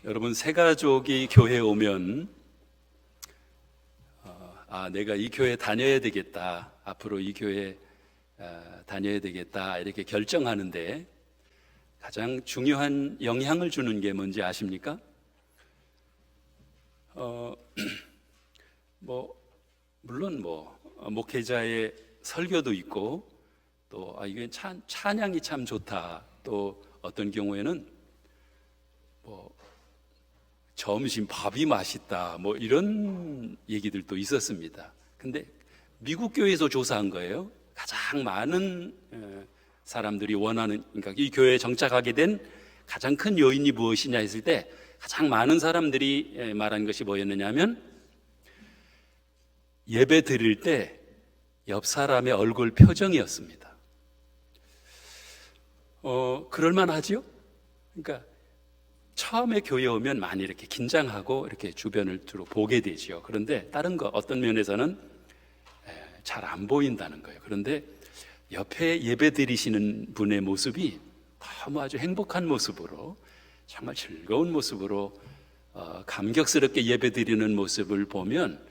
여러분, 새 가족이 교회에 오면 내가 이 교회 다녀야 되겠다, 앞으로 이 교회 다녀야 되겠다 이렇게 결정하는데 가장 중요한 영향을 주는 게 뭔지 아십니까? 물론 목회자의 설교도 있고, 또 이게 찬양이 참 좋다, 또 어떤 경우에는 점심 밥이 맛있다, 이런 얘기들도 있었습니다. 근데 미국 교회에서 조사한 거예요. 가장 많은 사람들이 원하는, 그러니까 이 교회에 정착하게 된 가장 큰 요인이 무엇이냐 했을 때 가장 많은 사람들이 말한 것이 뭐였느냐 하면, 예배 드릴 때 옆 사람의 얼굴 표정이었습니다. 그럴만하지요? 그러니까 처음에 교회 오면 많이 이렇게 긴장하고 이렇게 주변을 두루 보게 되죠. 그런데 다른 거 어떤 면에서는 잘 안 보인다는 거예요. 그런데 옆에 예배 드리시는 분의 모습이 너무 아주 행복한 모습으로, 정말 즐거운 모습으로 감격스럽게 예배 드리는 모습을 보면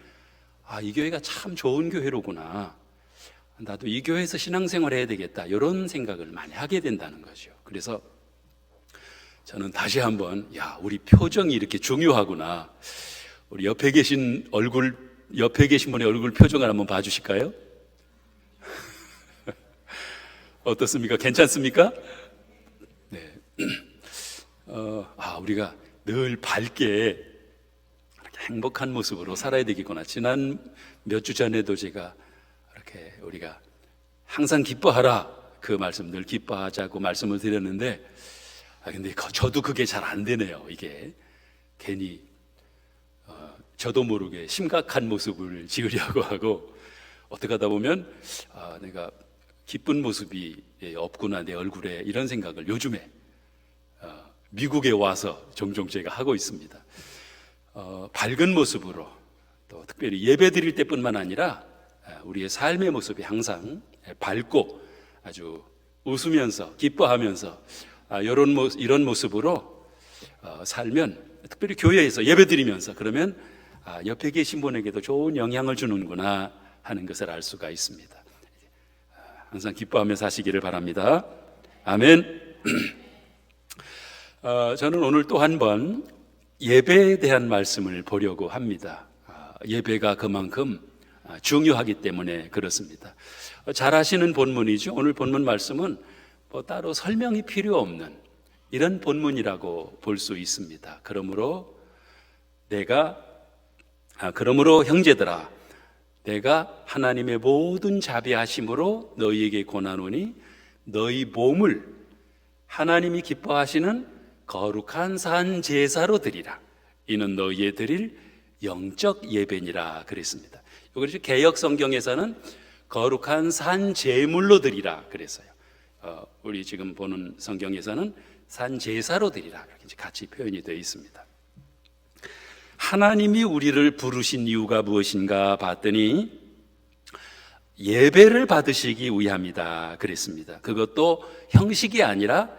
이 교회가 참 좋은 교회로구나, 나도 이 교회에서 신앙생활을 해야 되겠다, 이런 생각을 많이 하게 된다는 거죠. 그래서 저는 다시 한번 우리 표정이 이렇게 중요하구나, 우리 옆에 계신 분의 얼굴 표정을 한번 봐주실까요? 어떻습니까? 괜찮습니까? 네. 우리가 늘 밝게 이렇게 행복한 모습으로 살아야 되겠구나. 지난 몇 주 전에도 제가 이렇게 우리가 항상 기뻐하라, 그 말씀, 늘 기뻐하자고 말씀을 드렸는데, 근데 저도 그게 잘 안 되네요. 이게 괜히 저도 모르게 심각한 모습을 지으려고 하고, 어떻게 하다 보면 내가 기쁜 모습이 없구나 내 얼굴에, 이런 생각을 요즘에 미국에 와서 종종 제가 하고 있습니다. 밝은 모습으로, 또 특별히 예배 드릴 때뿐만 아니라 우리의 삶의 모습이 항상 밝고 아주 웃으면서 기뻐하면서 이런 모습으로 살면, 특별히 교회에서 예배 드리면서 그러면 옆에 계신 분에게도 좋은 영향을 주는구나 하는 것을 알 수가 있습니다. 항상 기뻐하며 사시기를 바랍니다. 아멘. 저는 오늘 또 한 번 예배에 대한 말씀을 보려고 합니다. 예배가 그만큼 중요하기 때문에 그렇습니다. 잘 아시는 본문이죠. 오늘 본문 말씀은 따로 설명이 필요 없는 이런 본문이라고 볼 수 있습니다. 그러므로 형제들아, 내가 하나님의 모든 자비하심으로 너희에게 권하노니 너희 몸을 하나님이 기뻐하시는 거룩한 산 제사로 드리라. 이는 너희의 드릴 영적 예배니라 그랬습니다. 그래서 개역 성경에서는 거룩한 산 제물로 드리라 그랬어요. 우리 지금 보는 성경에서는 산 제사로 드리라 이렇게 같이 표현이 되어 있습니다. 하나님이 우리를 부르신 이유가 무엇인가 봤더니 예배를 받으시기 위함이다 그랬습니다. 그것도 형식이 아니라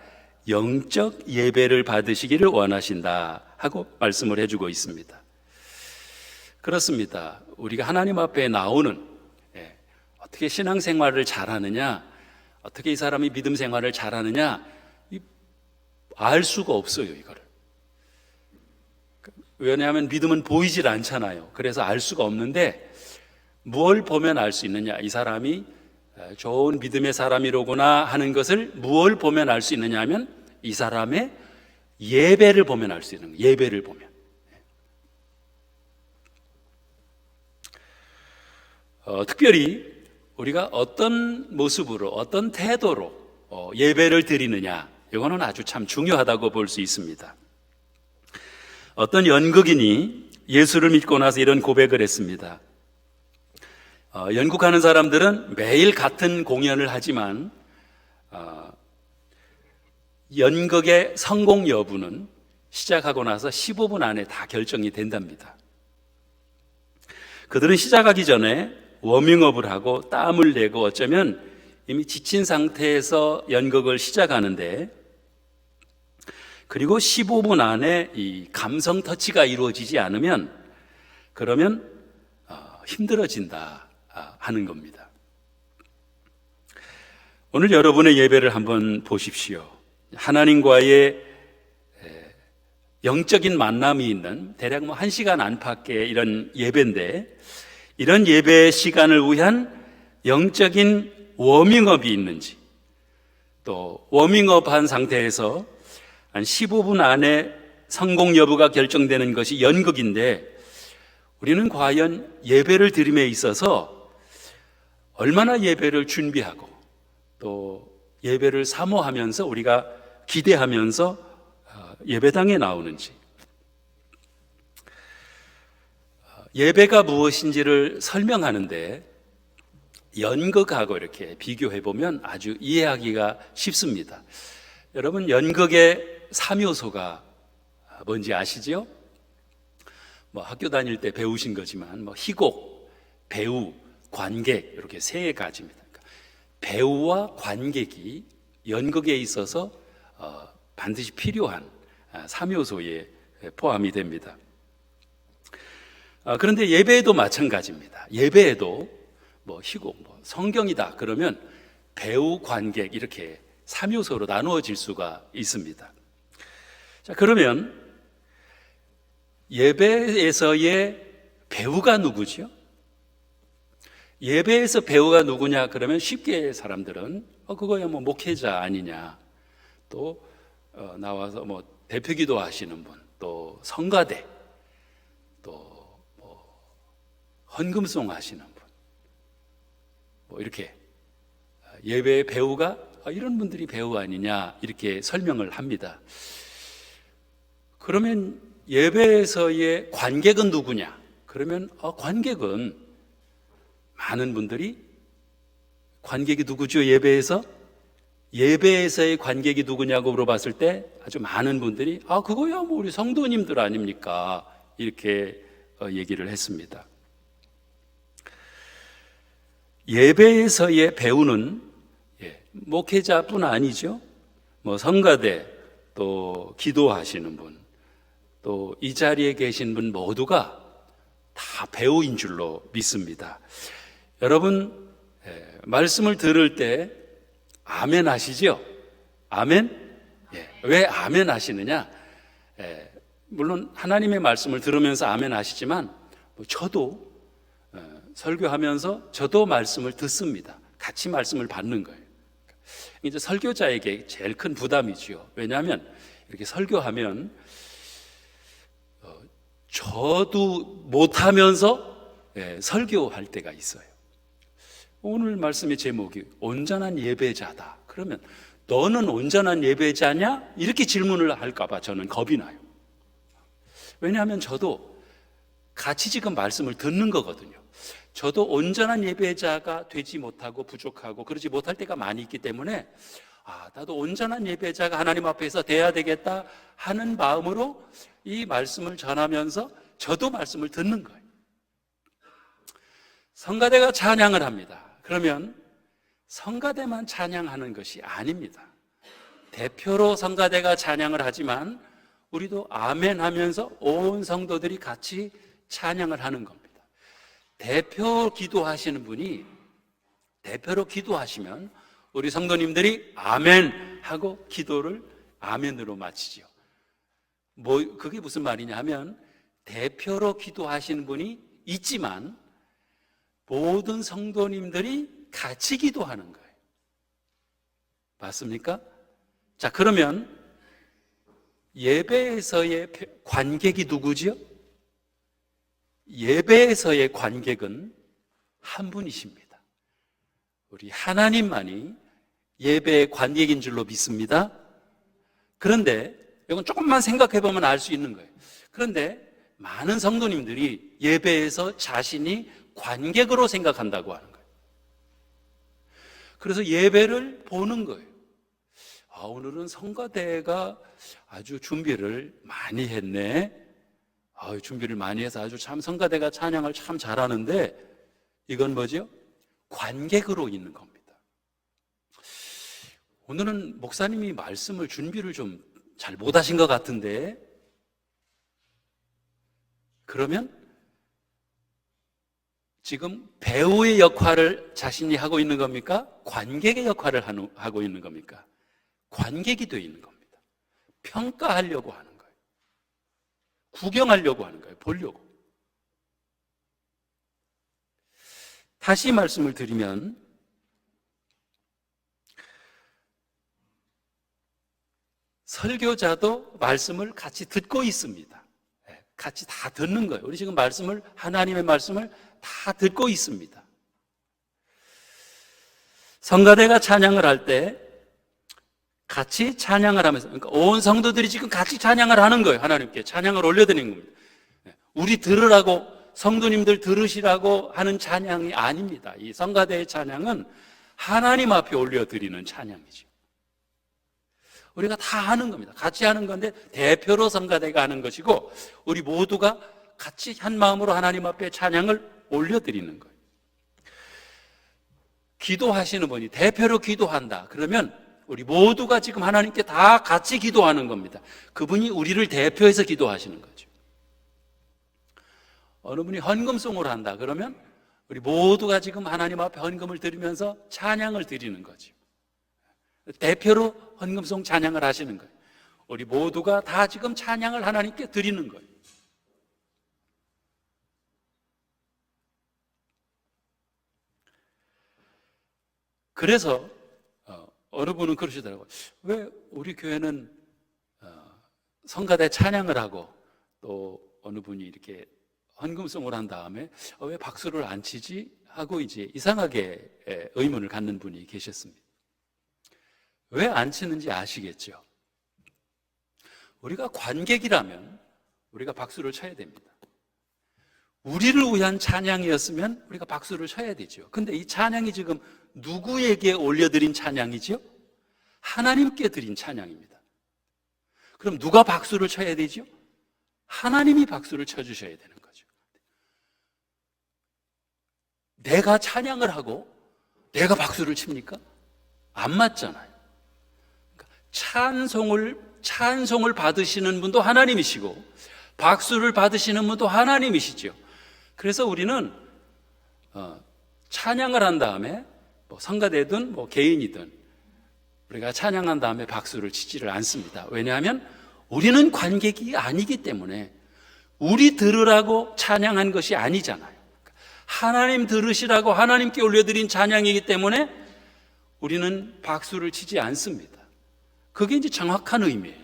영적 예배를 받으시기를 원하신다 하고 말씀을 해주고 있습니다. 그렇습니다. 우리가 하나님 앞에 나오는, 어떻게 신앙생활을 잘하느냐, 어떻게 이 사람이 믿음 생활을 잘하느냐, 알 수가 없어요, 이거를. 왜냐하면 믿음은 보이질 않잖아요. 그래서 알 수가 없는데, 무엇을 보면 알 수 있느냐, 이 사람이 좋은 믿음의 사람이로구나 하는 것을 무엇을 보면 알 수 있느냐 하면, 이 사람의 예배를 보면 알 수 있는 거예요. 예배를 보면. 특별히 우리가 어떤 모습으로, 어떤 태도로 예배를 드리느냐, 이거는 아주 참 중요하다고 볼 수 있습니다. 어떤 연극인이 예수를 믿고 나서 이런 고백을 했습니다. 연극하는 사람들은 매일 같은 공연을 하지만 연극의 성공 여부는 시작하고 나서 15분 안에 다 결정이 된답니다. 그들은 시작하기 전에 워밍업을 하고 땀을 내고 어쩌면 이미 지친 상태에서 연극을 시작하는데, 그리고 15분 안에 이 감성 터치가 이루어지지 않으면 그러면 힘들어진다 하는 겁니다. 오늘 여러분의 예배를 한번 보십시오. 하나님과의 영적인 만남이 있는 대략 1시간 안팎의 이런 예배인데, 이런 예배 시간을 위한 영적인 워밍업이 있는지, 또 워밍업한 상태에서 한 15분 안에 성공 여부가 결정되는 것이 연극인데, 우리는 과연 예배를 드림에 있어서 얼마나 예배를 준비하고 또 예배를 사모하면서 우리가 기대하면서 예배당에 나오는지, 예배가 무엇인지를 설명하는데 연극하고 이렇게 비교해 보면 아주 이해하기가 쉽습니다. 여러분, 연극의 3요소가 뭔지 아시죠? 학교 다닐 때 배우신 거지만 희곡, 배우, 관객 이렇게 3가지입니다. 배우와 관객이 연극에 있어서 반드시 필요한 3요소에 포함이 됩니다. 그런데 예배에도 마찬가지입니다. 예배에도 희곡, 성경이다 그러면 배우, 관객 이렇게 3요소로 나누어질 수가 있습니다. 자, 그러면 예배에서의 배우가 누구죠? 예배에서 배우가 누구냐 그러면 쉽게 사람들은 그거야 목회자 아니냐, 또 나와서 대표기도 하시는 분, 또 성가대, 또 헌금송 하시는 분, 이렇게 예배의 배우가 이런 분들이 배우 아니냐 이렇게 설명을 합니다. 그러면 예배에서의 관객은 누구냐? 그러면 관객은 많은 분들이, 관객이 누구죠? 예배에서의 관객이 누구냐고 물어봤을 때 아주 많은 분들이 그거야 우리 성도님들 아닙니까? 이렇게 얘기를 했습니다. 예배에서의 배우는 목회자뿐 아니죠. 성가대, 또 기도하시는 분, 또 이 자리에 계신 분 모두가 다 배우인 줄로 믿습니다. 여러분, 말씀을 들을 때 아멘 하시죠? 아멘? 왜 아멘 하시느냐? 물론 하나님의 말씀을 들으면서 아멘 하시지만 저도 설교하면서 저도 말씀을 듣습니다. 같이 말씀을 받는 거예요. 이제 설교자에게 제일 큰 부담이죠. 왜냐하면 이렇게 설교하면 저도 못하면서 설교할 때가 있어요. 오늘 말씀의 제목이 온전한 예배자다. 그러면 너는 온전한 예배자냐? 이렇게 질문을 할까 봐 저는 겁이 나요. 왜냐하면 저도 같이 지금 말씀을 듣는 거거든요. 저도 온전한 예배자가 되지 못하고 부족하고 그러지 못할 때가 많이 있기 때문에 나도 온전한 예배자가 하나님 앞에서 돼야 되겠다 하는 마음으로 이 말씀을 전하면서 저도 말씀을 듣는 거예요. 성가대가 찬양을 합니다. 그러면 성가대만 찬양하는 것이 아닙니다. 대표로 성가대가 찬양을 하지만 우리도 아멘 하면서 온 성도들이 같이 찬양을 하는 겁니다. 대표 기도하시는 분이 대표로 기도하시면 우리 성도님들이 아멘 하고 기도를 아멘으로 마치죠. 그게 무슨 말이냐 하면 대표로 기도하시는 분이 있지만 모든 성도님들이 같이 기도하는 거예요. 맞습니까? 자, 그러면 예배에서의 관객이 누구지요? 예배에서의 관객은 한 분이십니다. 우리 하나님만이 예배의 관객인 줄로 믿습니다. 그런데 이건 조금만 생각해 보면 알 수 있는 거예요. 그런데 많은 성도님들이 예배에서 자신이 관객으로 생각한다고 하는 거예요. 그래서 예배를 보는 거예요. 오늘은 성가대가 아주 준비를 많이 했네. 준비를 많이 해서 아주 참 성가대가 찬양을 참 잘하는데 이건 뭐죠? 관객으로 있는 겁니다. 오늘은 목사님이 말씀을 준비를 좀 잘 못하신 것 같은데, 그러면 지금 배우의 역할을 자신이 하고 있는 겁니까? 관객의 역할을 하고 있는 겁니까? 관객이 되어 있는 겁니다. 평가하려고 하는 거예요. 구경하려고 하는 거예요. 보려고. 다시 말씀을 드리면, 설교자도 말씀을 같이 듣고 있습니다. 같이 다 듣는 거예요. 우리 지금 하나님의 말씀을 다 듣고 있습니다. 성가대가 찬양을 할 때 같이 찬양을 하면서, 그러니까 온 성도들이 지금 같이 찬양을 하는 거예요. 하나님께 찬양을 올려드리는 겁니다. 우리 들으라고, 성도님들 들으시라고 하는 찬양이 아닙니다. 이 성가대의 찬양은 하나님 앞에 올려드리는 찬양이죠. 우리가 다 하는 겁니다. 같이 하는 건데 대표로 성가대가 하는 것이고, 우리 모두가 같이 한 마음으로 하나님 앞에 찬양을 올려드리는 거예요. 기도하시는 분이 대표로 기도한다 그러면 우리 모두가 지금 하나님께 다 같이 기도하는 겁니다. 그분이 우리를 대표해서 기도하시는 거죠. 어느 분이 헌금송을 한다 그러면 우리 모두가 지금 하나님 앞에 헌금을 드리면서 찬양을 드리는 거죠. 대표로 헌금송 찬양을 하시는 거예요. 우리 모두가 다 지금 찬양을 하나님께 드리는 거예요. 그래서 어느 분은 그러시더라고요. 왜 우리 교회는 성가대 찬양을 하고, 또 어느 분이 이렇게 헌금송을 한 다음에 왜 박수를 안 치지? 하고 이제 이상하게 의문을 갖는 분이 계셨습니다. 왜 안 치는지 아시겠죠? 우리가 관객이라면 우리가 박수를 쳐야 됩니다. 우리를 위한 찬양이었으면 우리가 박수를 쳐야 되죠. 근데 이 찬양이 지금 누구에게 올려드린 찬양이죠? 하나님께 드린 찬양입니다. 그럼 누가 박수를 쳐야 되죠? 하나님이 박수를 쳐주셔야 되는 거죠. 내가 찬양을 하고 내가 박수를 칩니까? 안 맞잖아요. 찬송을 받으시는 분도 하나님이시고 박수를 받으시는 분도 하나님이시죠. 그래서 우리는 찬양을 한 다음에 성가대든 개인이든 우리가 찬양한 다음에 박수를 치지를 않습니다. 왜냐하면 우리는 관객이 아니기 때문에, 우리 들으라고 찬양한 것이 아니잖아요. 하나님 들으시라고 하나님께 올려드린 찬양이기 때문에 우리는 박수를 치지 않습니다. 그게 이제 정확한 의미예요.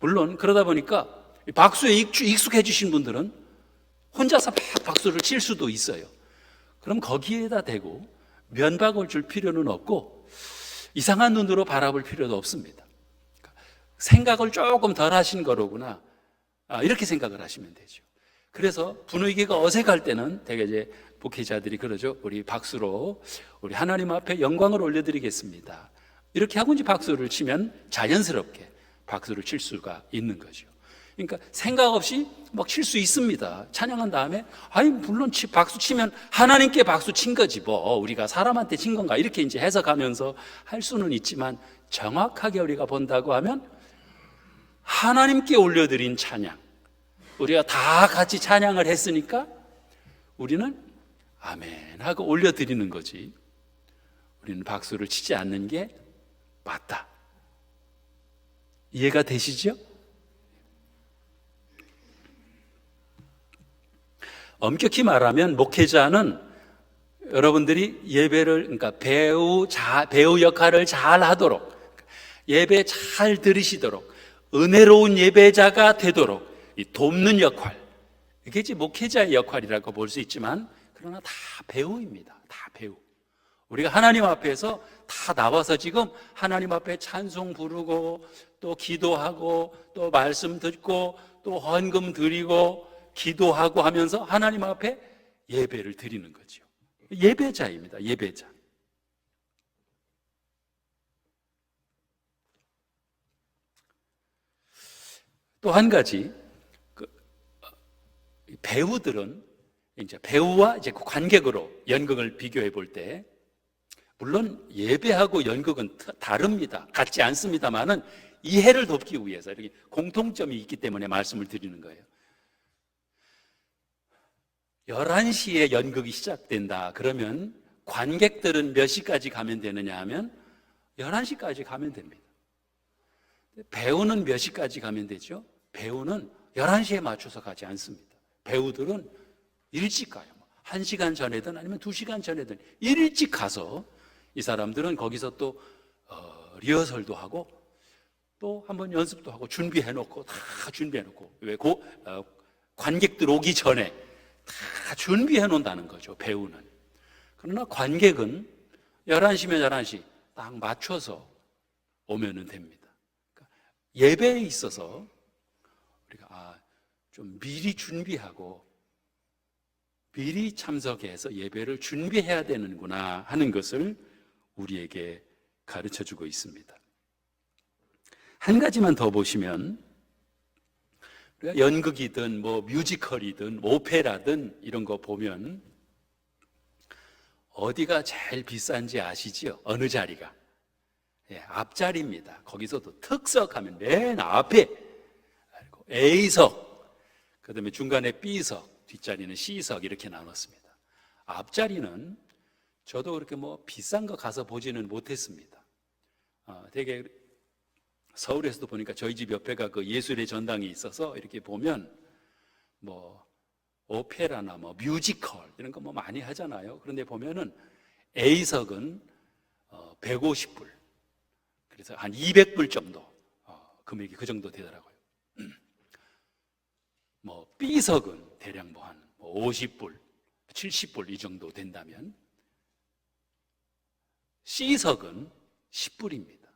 물론 그러다 보니까 박수에 익숙해지신 분들은 혼자서 막 박수를 칠 수도 있어요. 그럼 거기에다 대고 면박을 줄 필요는 없고 이상한 눈으로 바라볼 필요도 없습니다. 생각을 조금 덜 하신 거로구나, 이렇게 생각을 하시면 되죠. 그래서 분위기가 어색할 때는 되게 이제 목회자들이 그러죠. 우리 박수로 우리 하나님 앞에 영광을 올려드리겠습니다. 이렇게 하고 이제 박수를 치면 자연스럽게 박수를 칠 수가 있는 거죠. 그러니까 생각 없이 막 칠 수 있습니다. 찬양한 다음에 물론 박수 치면 하나님께 박수 친 거지 우리가 사람한테 친 건가, 이렇게 이제 해석하면서 할 수는 있지만, 정확하게 우리가 본다고 하면 하나님께 올려드린 찬양, 우리가 다 같이 찬양을 했으니까 우리는 아멘 하고 올려드리는 거지, 우리는 박수를 치지 않는 게 맞다. 이해가 되시죠? 엄격히 말하면 목회자는 여러분들이 예배를, 그러니까 배우 역할을 잘 하도록, 예배 잘 들으시도록, 은혜로운 예배자가 되도록 이 돕는 역할, 이게 이제 목회자의 역할이라고 볼 수 있지만, 그러나 다 배우입니다. 다 배우. 우리가 하나님 앞에서 다 나와서 지금 하나님 앞에 찬송 부르고, 또 기도하고, 또 말씀 듣고, 또 헌금 드리고, 기도하고 하면서 하나님 앞에 예배를 드리는 거죠. 예배자입니다. 예배자. 또 한 가지, 배우들은 이제 배우와 이제 관객으로 연극을 비교해 볼 때 물론 예배하고 연극은 다릅니다. 같지 않습니다만은 이해를 돕기 위해서 이렇게 공통점이 있기 때문에 말씀을 드리는 거예요. 11시에 연극이 시작된다. 그러면 관객들은 몇 시까지 가면 되느냐 하면 11시까지 가면 됩니다. 배우는 몇 시까지 가면 되죠? 배우는 11시에 맞춰서 가지 않습니다. 배우들은 일찍 가요. 1시간 전에든 아니면 2시간 전에든 일찍 가서 이 사람들은 거기서 또 리허설도 하고 또 한번 연습도 하고 준비해놓고 다 준비해놓고 왜 관객들 오기 전에 다 준비해놓는다는 거죠. 배우는. 그러나 관객은 11시면 11시 딱 맞춰서 오면 됩니다. 그러니까 예배에 있어서 우리가 좀 미리 준비하고 미리 참석해서 예배를 준비해야 되는구나 하는 것을 우리에게 가르쳐주고 있습니다. 한 가지만 더 보시면 우리가 연극이든 뭐 뮤지컬이든 오페라든 이런 거 보면 어디가 제일 비싼지 아시지요? 어느 자리가? 예, 앞자리입니다. 거기서도 특석하면 맨 앞에 A석, 그 다음에 중간에 B석, 뒷자리는 C석 이렇게 나눴습니다. 앞자리는 저도 그렇게 뭐 비싼 거 가서 보지는 못했습니다. 되게 서울에서도 보니까 저희 집 옆에가 그 예술의 전당이 있어서 이렇게 보면 뭐 오페라나 뭐 뮤지컬 이런 거 뭐 많이 하잖아요. 그런데 보면은 A석은 150불, 그래서 한 200불 정도 금액이 그 정도 되더라고요. 뭐 B석은 대략 뭐 한 50불, 70불 이 정도 된다면 C석은 10불입니다.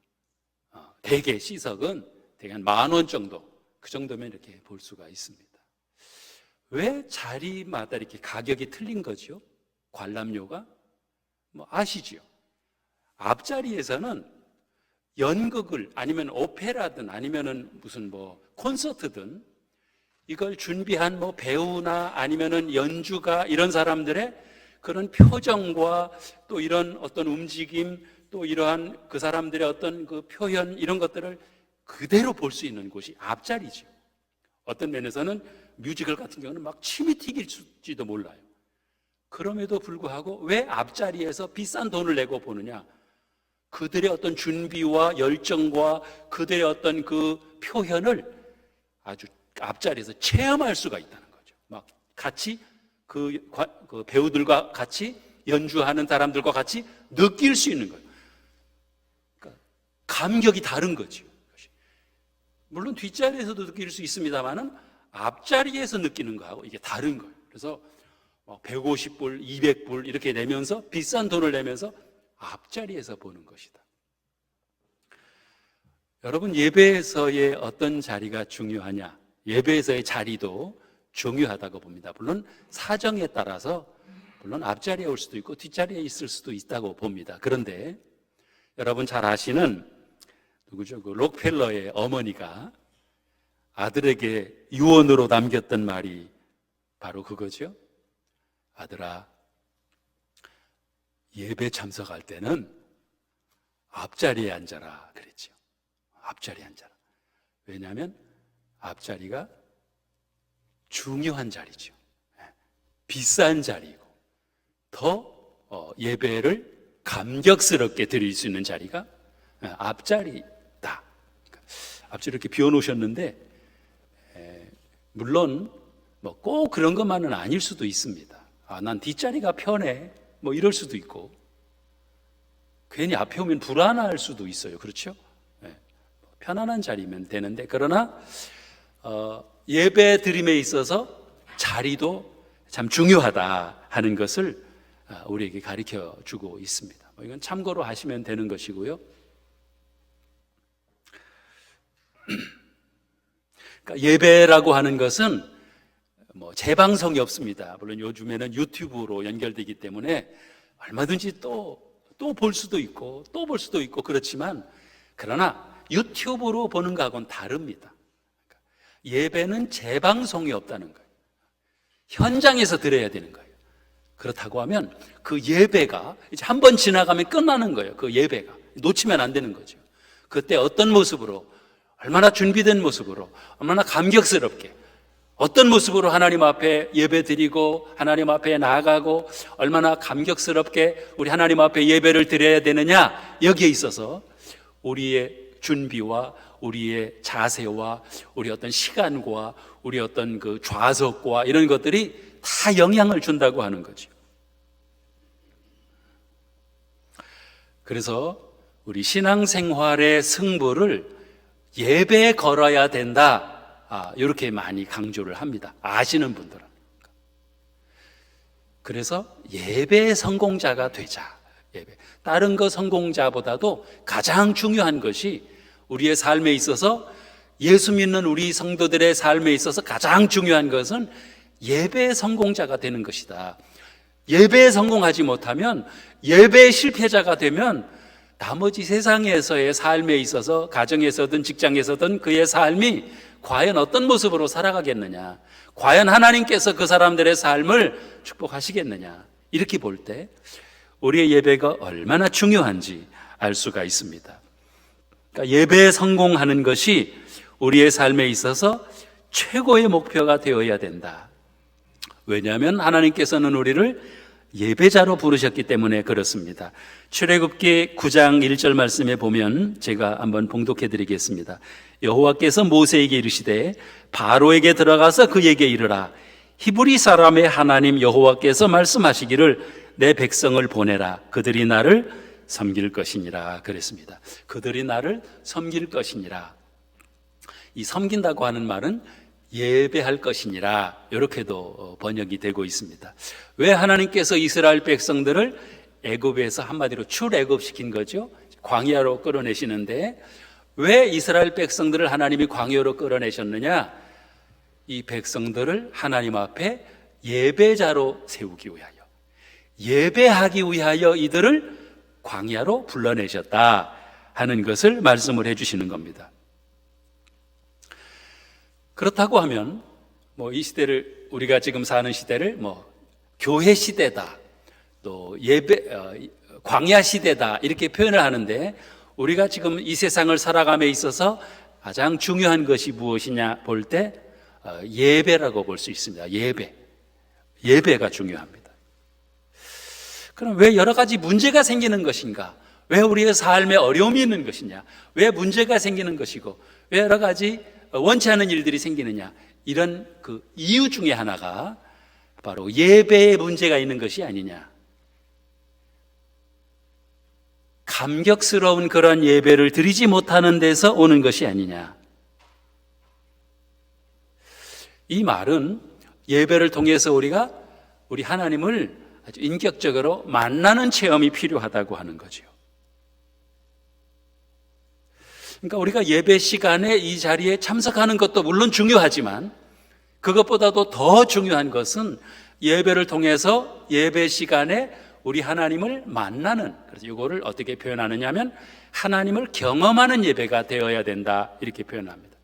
대개 C석은 대개 한 10,000원 정도, 그 정도면 이렇게 볼 수가 있습니다. 왜 자리마다 이렇게 가격이 틀린 거죠? 관람료가? 뭐 아시죠? 앞자리에서는 연극을 아니면 오페라든 아니면은 무슨 뭐 콘서트든 이걸 준비한 뭐 배우나 아니면은 연주가 이런 사람들의 그런 표정과 또 이런 어떤 움직임 또 이러한 그 사람들의 어떤 그 표현 이런 것들을 그대로 볼 수 있는 곳이 앞자리죠. 어떤 면에서는 뮤지컬 같은 경우는 막 침이 튀길지도 몰라요. 그럼에도 불구하고 왜 앞자리에서 비싼 돈을 내고 보느냐? 그들의 어떤 준비와 열정과 그들의 어떤 그 표현을 아주 앞자리에서 체험할 수가 있다는 거죠. 막 같이 그 배우들과 같이 연주하는 사람들과 같이 느낄 수 있는 거예요. 그러니까 감격이 다른 거죠. 물론 뒷자리에서도 느낄 수 있습니다만은 앞자리에서 느끼는 거하고 이게 다른 거예요. 그래서 150불, 200불 이렇게 내면서 비싼 돈을 내면서 앞자리에서 보는 것이다. 여러분, 예배에서의 어떤 자리가 중요하냐? 예배에서의 자리도 중요하다고 봅니다. 물론 사정에 따라서 물론 앞자리에 올 수도 있고 뒷자리에 있을 수도 있다고 봅니다. 그런데 여러분 잘 아시는 누구죠? 그 록펠러의 어머니가 아들에게 유언으로 남겼던 말이 바로 그거죠. 아들아, 예배 참석할 때는 앞자리에 앉아라 그랬죠. 앞자리에 앉아라. 왜냐하면 앞자리가 중요한 자리죠. 비싼 자리고 더 예배를 감격스럽게 드릴 수 있는 자리가 앞자리다. 앞자리 이렇게 비워놓으셨는데 물론 뭐 꼭 그런 것만은 아닐 수도 있습니다. 난 뒷자리가 편해 뭐 이럴 수도 있고 괜히 앞에 오면 불안할 수도 있어요. 그렇죠? 편안한 자리면 되는데 그러나 예배 드림에 있어서 자리도 참 중요하다 하는 것을 우리에게 가르쳐 주고 있습니다. 이건 참고로 하시면 되는 것이고요. 그러니까 예배라고 하는 것은 뭐 재방송이 없습니다. 물론 요즘에는 유튜브로 연결되기 때문에 얼마든지 또 볼 수도 있고 또 볼 수도 있고 그렇지만 그러나 유튜브로 보는 것하고는 다릅니다. 예배는 재방송이 없다는 거예요. 현장에서 드려야 되는 거예요. 그렇다고 하면 그 예배가 이제 한 번 지나가면 끝나는 거예요. 그 예배가 놓치면 안 되는 거죠. 그때 어떤 모습으로, 얼마나 준비된 모습으로, 얼마나 감격스럽게, 어떤 모습으로 하나님 앞에 예배 드리고 하나님 앞에 나아가고 얼마나 감격스럽게 우리 하나님 앞에 예배를 드려야 되느냐, 여기에 있어서 우리의 준비와 우리의 자세와 우리 어떤 시간과 우리 어떤 그 좌석과 이런 것들이 다 영향을 준다고 하는 거죠. 그래서 우리 신앙생활의 승부를 예배에 걸어야 된다, 이렇게 많이 강조를 합니다. 아시는 분들은. 그래서 예배의 성공자가 되자. 예배. 다른 거 성공자보다도 가장 중요한 것이 우리의 삶에 있어서, 예수 믿는 우리 성도들의 삶에 있어서 가장 중요한 것은 예배의 성공자가 되는 것이다. 예배에 성공하지 못하면, 예배의 실패자가 되면 나머지 세상에서의 삶에 있어서, 가정에서든 직장에서든 그의 삶이 과연 어떤 모습으로 살아가겠느냐, 과연 하나님께서 그 사람들의 삶을 축복하시겠느냐, 이렇게 볼 때 우리의 예배가 얼마나 중요한지 알 수가 있습니다. 그러니까 예배에 성공하는 것이 우리의 삶에 있어서 최고의 목표가 되어야 된다. 왜냐하면 하나님께서는 우리를 예배자로 부르셨기 때문에 그렇습니다. 출애굽기 9장 1절 말씀에 보면 제가 한번 봉독해 드리겠습니다. 여호와께서 모세에게 이르시되 바로에게 들어가서 그에게 이르라. 히브리 사람의 하나님 여호와께서 말씀하시기를 내 백성을 보내라. 그들이 나를 섬길 것이니라 그랬습니다. 그들이 나를 섬길 것이니라. 이 섬긴다고 하는 말은 예배할 것이니라, 이렇게도 번역이 되고 있습니다. 왜 하나님께서 이스라엘 백성들을 애굽에서 한마디로 출애굽시킨 거죠? 광야로 끌어내시는데 왜 이스라엘 백성들을 하나님이 광야로 끌어내셨느냐? 이 백성들을 하나님 앞에 예배자로 세우기 위하여, 예배하기 위하여 이들을 광야로 불러내셨다 하는 것을 말씀을 해주시는 겁니다. 그렇다고 하면 이 시대를, 우리가 지금 사는 시대를 교회 시대다, 또 광야 시대다, 이렇게 표현을 하는데, 우리가 지금 이 세상을 살아감에 있어서 가장 중요한 것이 무엇이냐 볼 때 예배라고 볼 수 있습니다. 예배가 중요합니다. 그럼 왜 여러 가지 문제가 생기는 것인가? 왜 우리의 삶에 어려움이 있는 것이냐? 왜 문제가 생기는 것이고 왜 여러 가지 원치 않은 일들이 생기느냐? 이런 그 이유 중에 하나가 바로 예배에 문제가 있는 것이 아니냐. 감격스러운 그런 예배를 드리지 못하는 데서 오는 것이 아니냐. 이 말은 예배를 통해서 우리가 우리 하나님을 아주 인격적으로 만나는 체험이 필요하다고 하는 거죠. 그러니까 우리가 예배 시간에 이 자리에 참석하는 것도 물론 중요하지만 그것보다도 더 중요한 것은 예배를 통해서 예배 시간에 우리 하나님을 만나는, 그래서 이거를 어떻게 표현하느냐 하면 하나님을 경험하는 예배가 되어야 된다, 이렇게 표현합니다.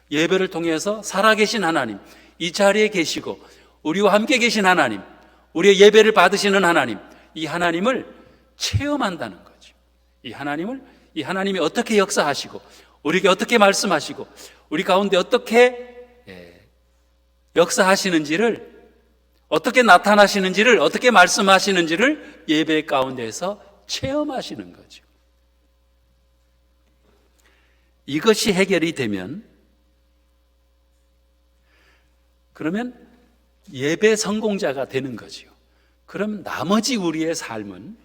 예배를 통해서 살아계신 하나님, 이 자리에 계시고 우리와 함께 계신 하나님, 우리의 예배를 받으시는 하나님, 이 하나님을 체험한다는 거죠. 이 하나님이 어떻게 역사하시고 우리에게 어떻게 말씀하시고 우리 가운데 어떻게 역사하시는지를, 어떻게 나타나시는지를, 어떻게 말씀하시는지를 예배 가운데서 체험하시는 거죠. 이것이 해결이 되면, 그러면 예배 성공자가 되는 거죠. 그럼 나머지 우리의 삶은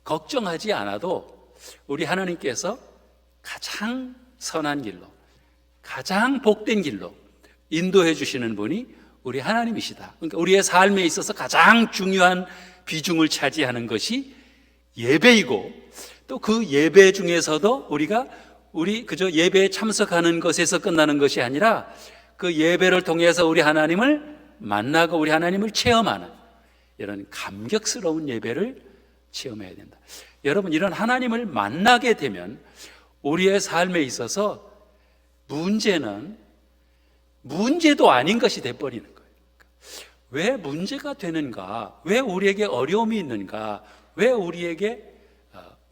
걱정하지 않아도 우리 하나님께서 가장 선한 길로, 가장 복된 길로 인도해 주시는 분이 우리 하나님이시다. 그러니까 우리의 삶에 있어서 가장 중요한 비중을 차지하는 것이 예배이고, 또 그 예배 중에서도 우리 그저 예배에 참석하는 것에서 끝나는 것이 아니라 그 예배를 통해서 우리 하나님을 만나고 우리 하나님을 체험하는 이런 감격스러운 예배를 체험해야 된다. 여러분, 이런 하나님을 만나게 되면 우리의 삶에 있어서 문제는 문제도 아닌 것이 돼버리는 거예요. 왜 문제가 되는가? 왜 우리에게 어려움이 있는가? 왜 우리에게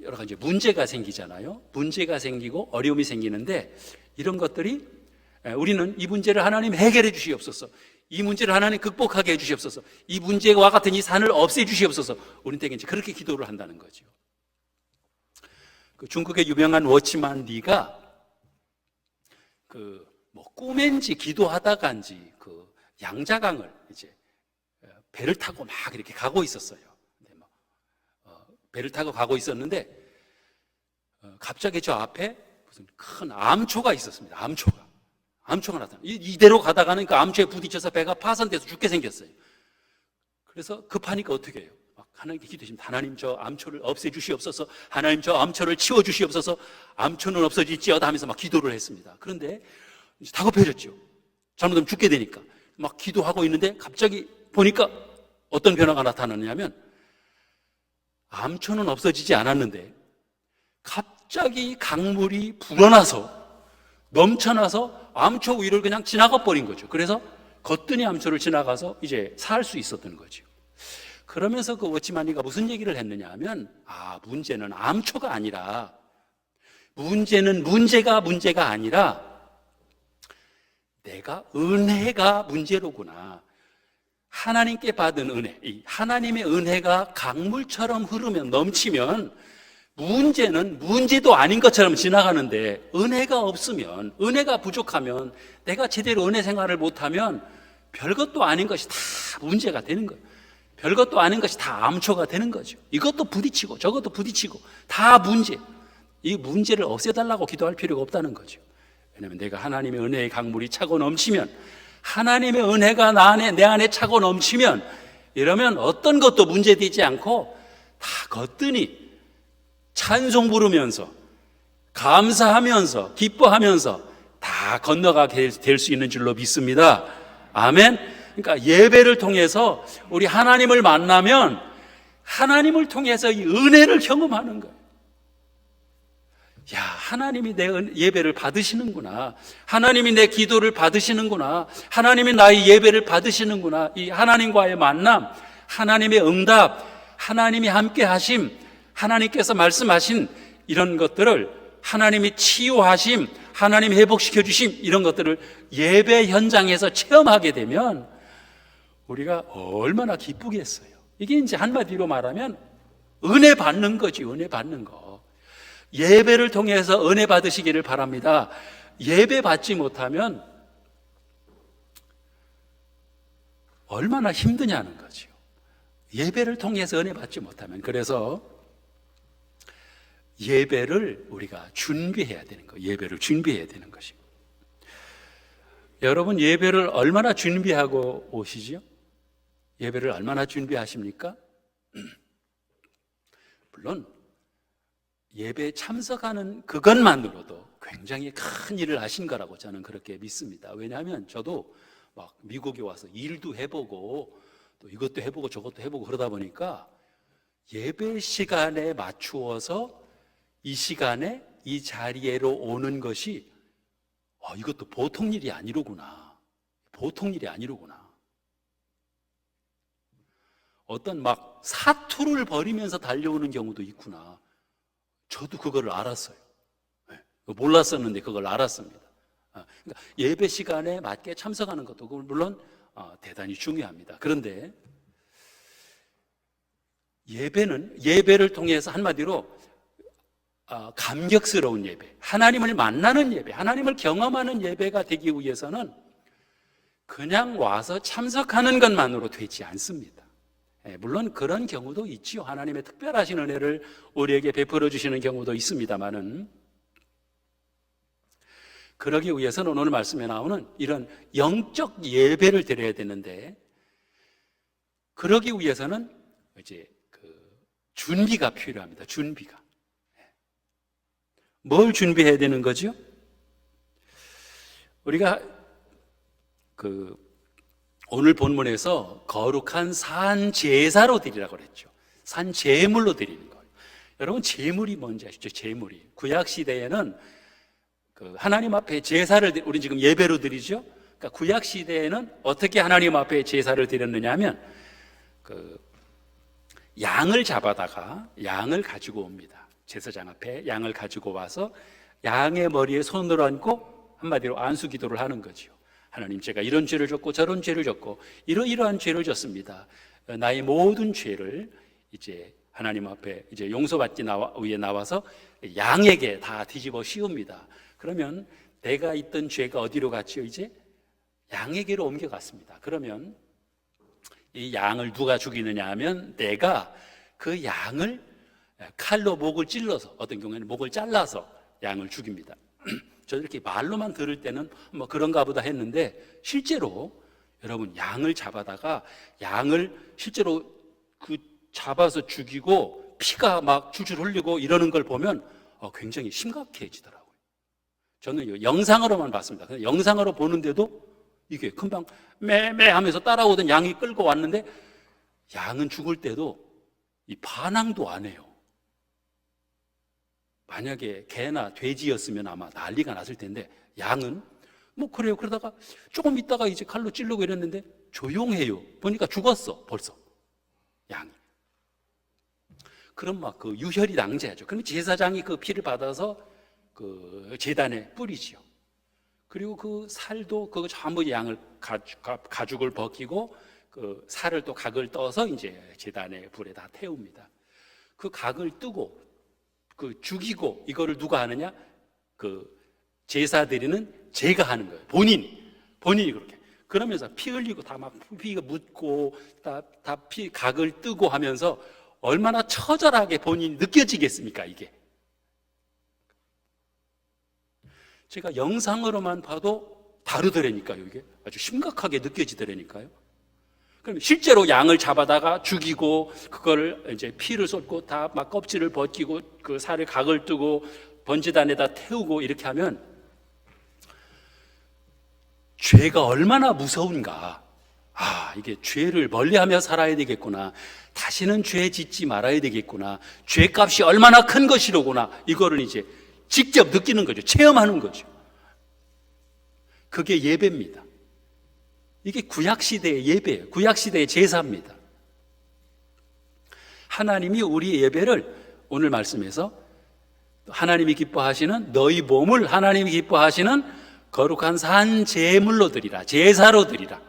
여러 가지 문제가 생기잖아요. 문제가 생기고 어려움이 생기는데 이런 것들이 우리는 이 문제를 하나님 해결해 주시옵소서, 이 문제를 하나님 극복하게 해 주시옵소서, 이 문제와 같은 이 산을 없애 주시옵소서, 우리는 되게 이제 그렇게 기도를 한다는 거죠. 그 중국의 유명한 워치만 리가 꿈엔지 기도하다간지 양자강을 이제 배를 타고 막 이렇게 가고 있었어요. 배를 타고 가고 있었는데 갑자기 저 앞에 무슨 큰 암초가 있었습니다. 암초가 나타나. 이대로 가다가는 그 암초에 부딪혀서 배가 파손돼서 죽게 생겼어요. 그래서 급하니까 어떻게 해요? 막 하나님께 기도하십니다. 하나님 저 암초를 없애주시옵소서, 하나님 저 암초를 치워주시옵소서, 암초는 없어질지어다 하면서 막 기도를 했습니다. 그런데 이제 다급해졌죠. 잘못하면 죽게 되니까. 막 기도하고 있는데 갑자기 보니까 어떤 변화가 나타나냐면 암초는 없어지지 않았는데 갑자기 강물이 불어나서 넘쳐나서 암초 위를 그냥 지나가 버린 거죠. 그래서 거뜬히 암초를 지나가서 이제 살 수 있었던 거죠. 그러면서 그 워치마니가 무슨 얘기를 했느냐 하면 문제는 암초가 아니라 문제가 아니라 내가 은혜가 문제로구나. 하나님께 받은 은혜, 이 하나님의 은혜가 강물처럼 흐르면 넘치면 문제는 문제도 아닌 것처럼 지나가는데 은혜가 없으면, 은혜가 부족하면, 내가 제대로 은혜 생활을 못하면 별것도 아닌 것이 다 문제가 되는 거예요. 별것도 아닌 것이 다 암초가 되는 거죠. 이것도 부딪히고 저것도 부딪히고 다 문제. 이 문제를 없애달라고 기도할 필요가 없다는 거죠. 왜냐하면 내가 하나님의 은혜의 강물이 차고 넘치면, 하나님의 은혜가 내 안에 차고 넘치면, 이러면 어떤 것도 문제되지 않고 다 거뜬히 찬송 부르면서 감사하면서 기뻐하면서 다 건너가게 될 수 있는 줄로 믿습니다. 아멘. 그러니까 예배를 통해서 우리 하나님을 만나면 하나님을 통해서 이 은혜를 경험하는 거예요. 야, 하나님이 내 예배를 받으시는구나. 하나님이 내 기도를 받으시는구나. 하나님이 나의 예배를 받으시는구나. 이 하나님과의 만남, 하나님의 응답, 하나님이 함께 하심, 하나님께서 말씀하신 이런 것들을, 하나님이 치유하심, 하나님 회복시켜 주심, 이런 것들을 예배 현장에서 체험하게 되면 우리가 얼마나 기쁘겠어요. 이게 이제 한마디로 말하면 은혜 받는 거지, 은혜 받는 거. 예배를 통해서 은혜 받으시기를 바랍니다. 예배 받지 못하면 얼마나 힘드냐는 거죠. 예배를 통해서 은혜 받지 못하면. 그래서 예배를 우리가 준비해야 되는 거예요. 예배를 준비해야 되는 것입니다. 여러분, 예배를 얼마나 준비하고 오시죠? 예배를 얼마나 준비하십니까? 물론 예배에 참석하는 그것만으로도 굉장히 큰 일을 하신 거라고 저는 그렇게 믿습니다. 왜냐하면 저도 막 미국에 와서 일도 해보고 또 이것도 해보고 저것도 해보고 그러다 보니까 예배 시간에 맞추어서 이 시간에 이 자리에로 오는 것이 이것도 보통 일이 아니로구나. 보통 일이 아니로구나. 어떤 막 사투를 벌이면서 달려오는 경우도 있구나. 저도 그걸 알았어요. 몰랐었는데 그걸 알았습니다. 그러니까 예배 시간에 맞게 참석하는 것도 물론 대단히 중요합니다. 그런데 예배를 통해서 한마디로 감격스러운 예배, 하나님을 만나는 예배, 하나님을 경험하는 예배가 되기 위해서는 그냥 와서 참석하는 것만으로 되지 않습니다. 물론 그런 경우도 있지요. 하나님의 특별하신 은혜를 우리에게 베풀어 주시는 경우도 있습니다만은, 그러기 위해서는 오늘 말씀에 나오는 이런 영적 예배를 드려야 되는데, 그러기 위해서는 이제 준비가 필요합니다. 준비가. 뭘 준비해야 되는 거죠? 우리가 오늘 본문에서 거룩한 산 제사로 드리라고 그랬죠. 산 제물로 드리는 거예요. 여러분, 제물이 뭔지 아시죠? 제물이 구약 시대에는 하나님 앞에 제사를 우리 지금 예배로 드리죠. 그러니까 구약 시대에는 어떻게 하나님 앞에 제사를 드렸느냐 하면 양을 잡아다가 양을 가지고 옵니다. 제사장 앞에 양을 가지고 와서 양의 머리에 손을 얹고 한마디로 안수 기도를 하는 거죠. 하나님, 제가 이런 죄를 졌고 저런 죄를 졌고 이러이러한 죄를 졌습니다. 나의 모든 죄를 이제 하나님 앞에 이제 용서받기 위해 나와서 양에게 다 뒤집어 씌웁니다. 그러면 내가 있던 죄가 어디로 갔지요? 이제 양에게로 옮겨갔습니다. 그러면 이 양을 누가 죽이느냐 하면 내가 그 양을 칼로 목을 찔러서, 어떤 경우에는 목을 잘라서 양을 죽입니다. 저도 이렇게 말로만 들을 때는 뭐 그런가 보다 했는데, 실제로 여러분 양을 잡아다가 양을 실제로 잡아서 죽이고 피가 막 줄줄 흘리고 이러는 걸 보면 굉장히 심각해지더라고요. 저는 영상으로만 봤습니다. 영상으로 보는데도 이게 금방 매매 하면서 따라오던 양이 끌고 왔는데, 양은 죽을 때도 이 반항도 안 해요. 만약에 개나 돼지였으면 아마 난리가 났을 텐데, 양은 뭐 그래요. 그러다가 조금 있다가 이제 칼로 찌르고 이랬는데 조용해요. 보니까 죽었어, 벌써 양이. 그럼 막 유혈이 낭자하죠. 그럼 제사장이 그 피를 받아서 그 제단에 뿌리지요. 그리고 그 살도 전부 양을 가죽을 벗기고 그 살을 또 각을 떠서 이제 제단에 불에 다 태웁니다. 그 각을 뜨고 죽이고 이거를 누가 하느냐? 제사 드리는 제가 하는 거예요. 본인이 그렇게. 그러면서 피 흘리고 다 막 피가 묻고 다 피 각을 뜨고 하면서 얼마나 처절하게 본인이 느껴지겠습니까, 이게? 제가 영상으로만 봐도 다르더라니까요, 이게. 아주 심각하게 느껴지더라니까요. 그럼 실제로 양을 잡아다가 죽이고, 그거를 이제 피를 쏟고, 다 막 껍질을 벗기고, 그 살을 각을 뜨고, 번제단에다 태우고, 이렇게 하면, 죄가 얼마나 무서운가. 이게 죄를 멀리하며 살아야 되겠구나. 다시는 죄 짓지 말아야 되겠구나. 죄값이 얼마나 큰 것이로구나. 이거를 이제 직접 느끼는 거죠. 체험하는 거죠. 그게 예배입니다. 이게 구약시대의 예배예요. 구약시대의 제사입니다. 하나님이 우리의 예배를 오늘 말씀에서 하나님이 기뻐하시는 너희 몸을 하나님이 기뻐하시는 거룩한 산 제물로 드리라. 제사로 드리라.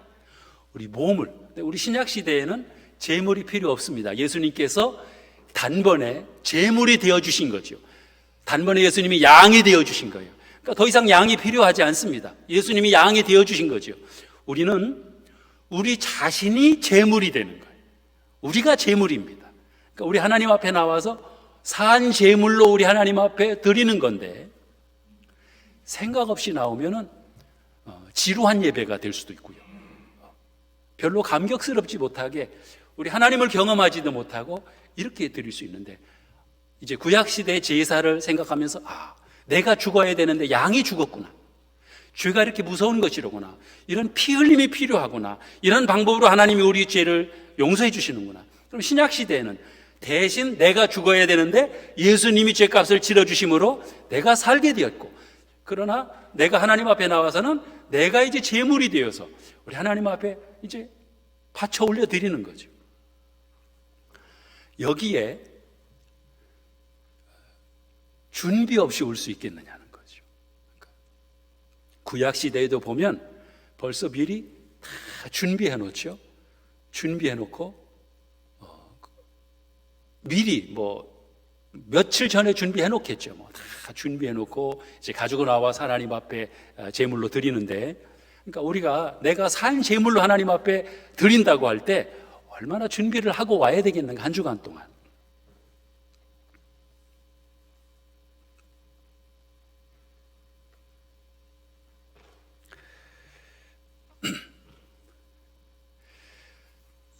우리 몸을. 우리 신약시대에는 제물이 필요 없습니다. 예수님께서 단번에 제물이 되어주신 거죠. 단번에 예수님이 양이 되어주신 거예요. 그러니까 더 이상 양이 필요하지 않습니다. 예수님이 양이 되어주신 거죠. 우리는 우리 자신이 제물이 되는 거예요. 우리가 제물입니다. 그러니까 우리 하나님 앞에 나와서 산 제물로 우리 하나님 앞에 드리는 건데, 생각 없이 나오면은 지루한 예배가 될 수도 있고요. 별로 감격스럽지 못하게 우리 하나님을 경험하지도 못하고 이렇게 드릴 수 있는데, 이제 구약시대의 제사를 생각하면서 내가 죽어야 되는데 양이 죽었구나. 죄가 이렇게 무서운 것이로구나. 이런 피 흘림이 필요하구나. 이런 방법으로 하나님이 우리 죄를 용서해 주시는구나. 그럼 신약시대에는 대신 내가 죽어야 되는데 예수님이 죄값을 치러주심으로 내가 살게 되었고, 그러나 내가 하나님 앞에 나와서는 내가 이제 제물이 되어서 우리 하나님 앞에 이제 바쳐 올려 드리는 거죠. 여기에 준비 없이 올 수 있겠느냐는 거죠. 구약 시대에도 보면 벌써 미리 다 준비해 놓죠. 준비해 놓고 미리 며칠 전에 준비해 놓겠죠. 다 준비해 놓고 이제 가지고 나와서 하나님 앞에 제물로 드리는데, 그러니까 우리가 내가 산 제물로 하나님 앞에 드린다고 할 때 얼마나 준비를 하고 와야 되겠는가, 한 주간 동안.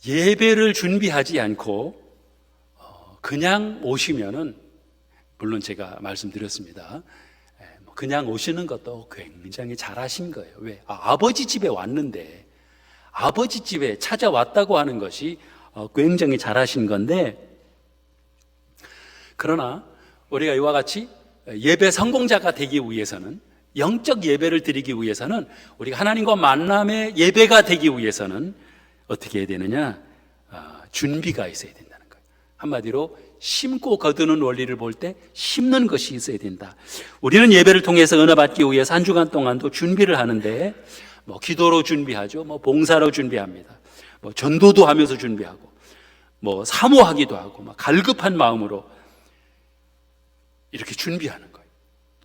예배를 준비하지 않고 그냥 오시면은, 물론 제가 말씀드렸습니다. 그냥 오시는 것도 굉장히 잘하신 거예요. 왜? 아버지 집에 왔는데, 아버지 집에 찾아왔다고 하는 것이 굉장히 잘하신 건데, 그러나 우리가 이와 같이 예배 성공자가 되기 위해서는 영적 예배를 드리기 위해서는, 우리가 하나님과 만남의 예배가 되기 위해서는 어떻게 해야 되느냐? 준비가 있어야 된다는 거예요. 한마디로 심고 거두는 원리를 볼 때 심는 것이 있어야 된다. 우리는 예배를 통해서 은혜 받기 위해서 한 주간 동안도 준비를 하는데, 기도로 준비하죠. 봉사로 준비합니다. 전도도 하면서 준비하고, 사모하기도 하고, 갈급한 마음으로 이렇게 준비하는 거예요.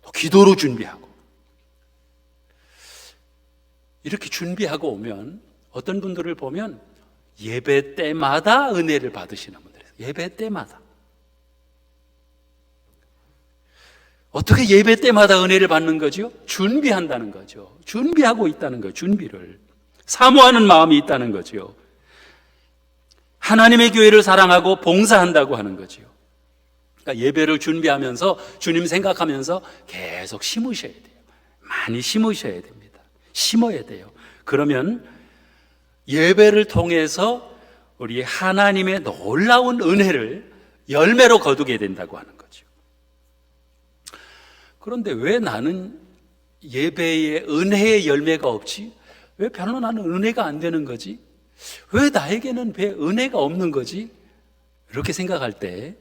또 기도로 준비하고. 이렇게 준비하고 오면 어떤 분들을 보면 예배 때마다 은혜를 받으시는 분들이에요. 예배 때마다. 어떻게 예배 때마다 은혜를 받는 거죠? 준비한다는 거죠. 준비하고 있다는 거예요. 준비를. 사모하는 마음이 있다는 거죠. 하나님의 교회를 사랑하고 봉사한다고 하는 거죠. 그러니까 예배를 준비하면서 주님 생각하면서 계속 심으셔야 돼요. 많이 심으셔야 됩니다. 심어야 돼요. 그러면 예배를 통해서 우리 하나님의 놀라운 은혜를 열매로 거두게 된다고 하는 거죠. 그런데 왜 나는 예배에 은혜의 열매가 없지? 왜 별로 나는 은혜가 안 되는 거지? 왜 나에게는 왜 은혜가 없는 거지? 이렇게 생각할 때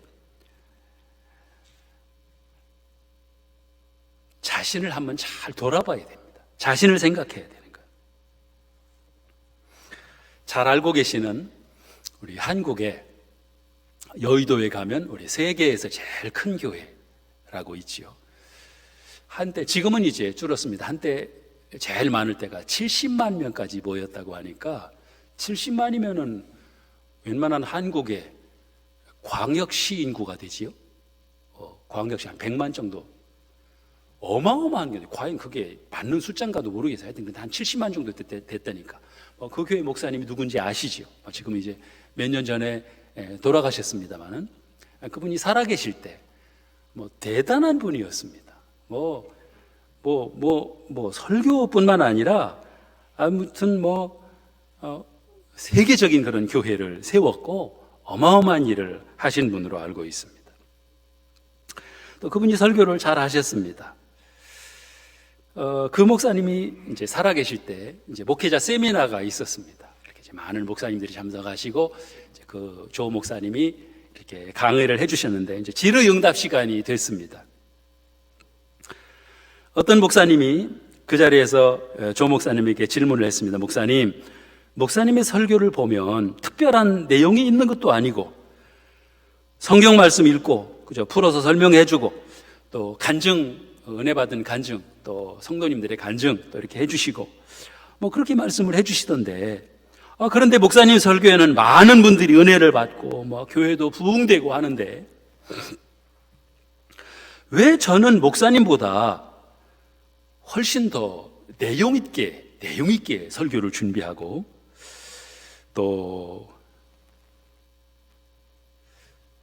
자신을 한번 잘 돌아봐야 됩니다. 자신을 생각해야 되는 거예요. 잘 알고 계시는 우리 한국의 여의도에 가면 우리 세계에서 제일 큰 교회라고 있지요. 한때, 지금은 이제 줄었습니다. 한때 제일 많을 때가 70만 명까지 모였다고 하니까 70만이면은 웬만한 한국의 광역시 인구가 되지요. 광역시 한 100만 정도. 어마어마한 게, 과연 그게 맞는 숫자인가도 모르겠어요. 하여튼 한 70만 정도 됐다니까. 그 교회 목사님이 누군지 아시죠? 지금 이제 몇 년 전에 돌아가셨습니다만은, 그분이 살아계실 때 대단한 분이었습니다. 설교뿐만 아니라 아무튼 세계적인 그런 교회를 세웠고 어마어마한 일을 하신 분으로 알고 있습니다. 또 그분이 설교를 잘 하셨습니다. 그 목사님이 이제 살아계실 때 이제 목회자 세미나가 있었습니다. 이렇게 이제 많은 목사님들이 참석하시고, 이제 그 조 목사님이 이렇게 강의를 해주셨는데, 이제 질의응답 시간이 됐습니다. 어떤 목사님이 그 자리에서 조 목사님에게 질문을 했습니다. 목사님의 설교를 보면 특별한 내용이 있는 것도 아니고, 성경 말씀 읽고, 그죠? 풀어서 설명해주고, 또 은혜 받은 간증, 또 성도님들의 간증, 또 이렇게 해주시고, 그렇게 말씀을 해주시던데, 그런데 목사님 설교에는 많은 분들이 은혜를 받고, 교회도 부흥되고 하는데, 왜 저는 목사님보다 훨씬 더 내용 있게 설교를 준비하고, 또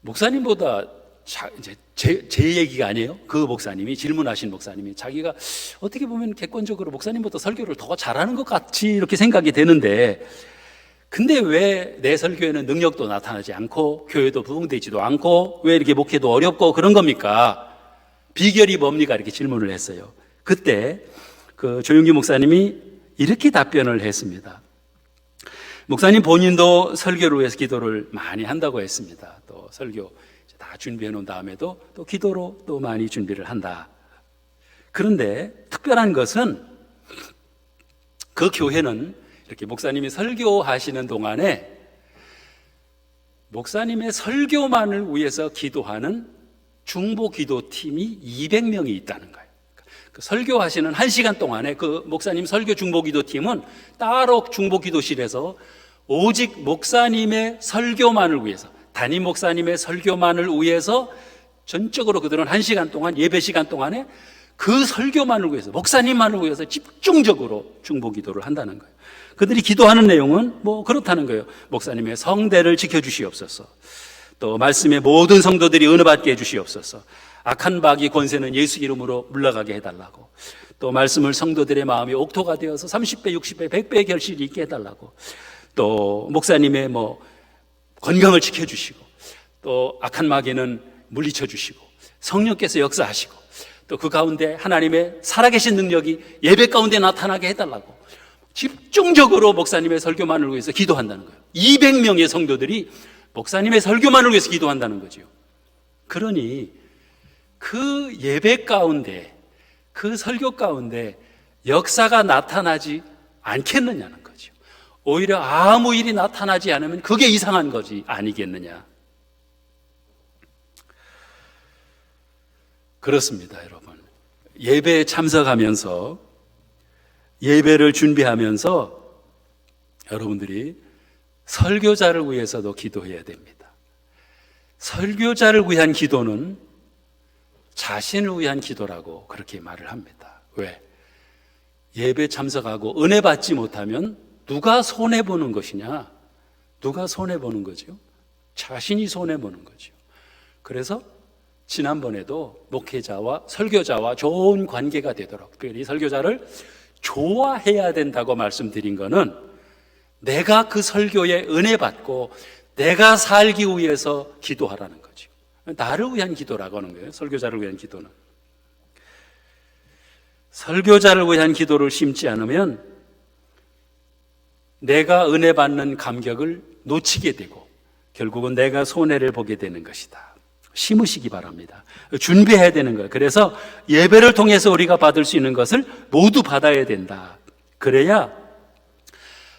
목사님보다 이제 제 얘기가 아니에요. 그 목사님이, 질문하신 목사님이 자기가 어떻게 보면 객관적으로 목사님보다 설교를 더 잘하는 것 같이 이렇게 생각이 되는데, 근데 왜 내 설교에는 능력도 나타나지 않고 교회도 부흥되지도 않고 왜 이렇게 목회도 어렵고 그런 겁니까? 비결이 뭡니까? 이렇게 질문을 했어요. 그때 그 조용기 목사님이 이렇게 답변을 했습니다. 목사님 본인도 설교를 위해서 기도를 많이 한다고 했습니다. 또 설교 다 준비해 놓은 다음에도 또 기도로 또 많이 준비를 한다. 그런데 특별한 것은 그 교회는 이렇게 목사님이 설교하시는 동안에 목사님의 설교만을 위해서 기도하는 중보 기도팀이 200명이 있다는 거예요. 그 설교하시는 1시간 동안에 그 목사님 설교 중보 기도팀은 따로 중보 기도실에서 오직 목사님의 설교만을 위해서, 담임 목사님의 설교만을 위해서 전적으로 그들은 1시간 동안, 예배 시간 동안에 그 설교만을 위해서, 목사님만을 위해서 집중적으로 중보 기도를 한다는 거예요. 그들이 기도하는 내용은 그렇다는 거예요. 목사님의 성대를 지켜주시옵소서. 또 말씀의 모든 성도들이 은혜 받게 해주시옵소서. 악한 마귀 권세는 예수 이름으로 물러가게 해달라고. 또 말씀을 성도들의 마음이 옥토가 되어서 30배, 60배, 100배의 결실이 있게 해달라고. 또 목사님의 건강을 지켜주시고, 또 악한 마귀는 물리쳐 주시고, 성령께서 역사하시고, 또 그 가운데 하나님의 살아계신 능력이 예배 가운데 나타나게 해달라고 집중적으로 목사님의 설교만을 위해서 기도한다는 거예요. 200명의 성도들이 목사님의 설교만을 위해서 기도한다는 거죠. 그러니 그 예배 가운데, 그 설교 가운데 역사가 나타나지 않겠느냐는 거죠. 오히려 아무 일이 나타나지 않으면 그게 이상한 거지 아니겠느냐. 그렇습니다, 여러분. 예배에 참석하면서, 예배를 준비하면서 여러분들이 설교자를 위해서도 기도해야 됩니다. 설교자를 위한 기도는 자신을 위한 기도라고 그렇게 말을 합니다. 왜? 예배 참석하고 은혜 받지 못하면 누가 손해보는 것이냐? 누가 손해보는 거죠? 자신이 손해보는 거죠. 그래서 지난번에도 목회자와 설교자와 좋은 관계가 되도록, 특별히 설교자를 좋아해야 된다고 말씀드린 거는 내가 그 설교에 은혜 받고 내가 살기 위해서 기도하라는 거죠. 나를 위한 기도라고 하는 거예요. 설교자를 위한 기도는. 설교자를 위한 기도를 심지 않으면 내가 은혜 받는 감격을 놓치게 되고 결국은 내가 손해를 보게 되는 것이다. 심으시기 바랍니다. 준비해야 되는 거예요. 그래서 예배를 통해서 우리가 받을 수 있는 것을 모두 받아야 된다. 그래야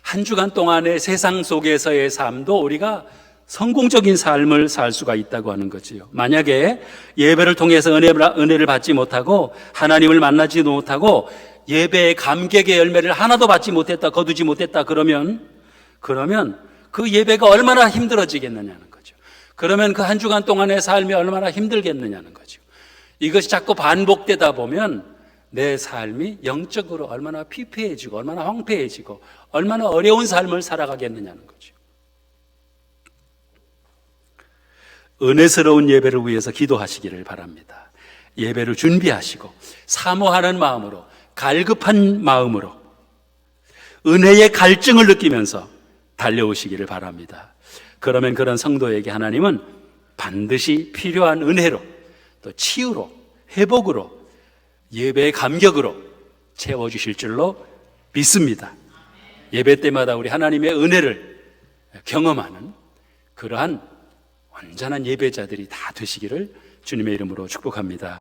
한 주간 동안의 세상 속에서의 삶도 우리가 성공적인 삶을 살 수가 있다고 하는 거지요. 만약에 예배를 통해서 은혜를 받지 못하고 하나님을 만나지 못하고 예배의 감격의 열매를 하나도 받지 못했다, 거두지 못했다 그러면 그 예배가 얼마나 힘들어지겠느냐는 거죠. 그러면 그 한 주간 동안의 삶이 얼마나 힘들겠느냐는 거죠. 이것이 자꾸 반복되다 보면 내 삶이 영적으로 얼마나 피폐해지고 얼마나 황폐해지고 얼마나 어려운 삶을 살아가겠느냐는 거죠. 은혜스러운 예배를 위해서 기도하시기를 바랍니다. 예배를 준비하시고 사모하는 마음으로, 갈급한 마음으로 은혜의 갈증을 느끼면서 달려오시기를 바랍니다. 그러면 그런 성도에게 하나님은 반드시 필요한 은혜로, 또 치유로, 회복으로, 예배의 감격으로 채워주실 줄로 믿습니다. 예배 때마다 우리 하나님의 은혜를 경험하는 그러한 완전한 예배자들이 다 되시기를 주님의 이름으로 축복합니다.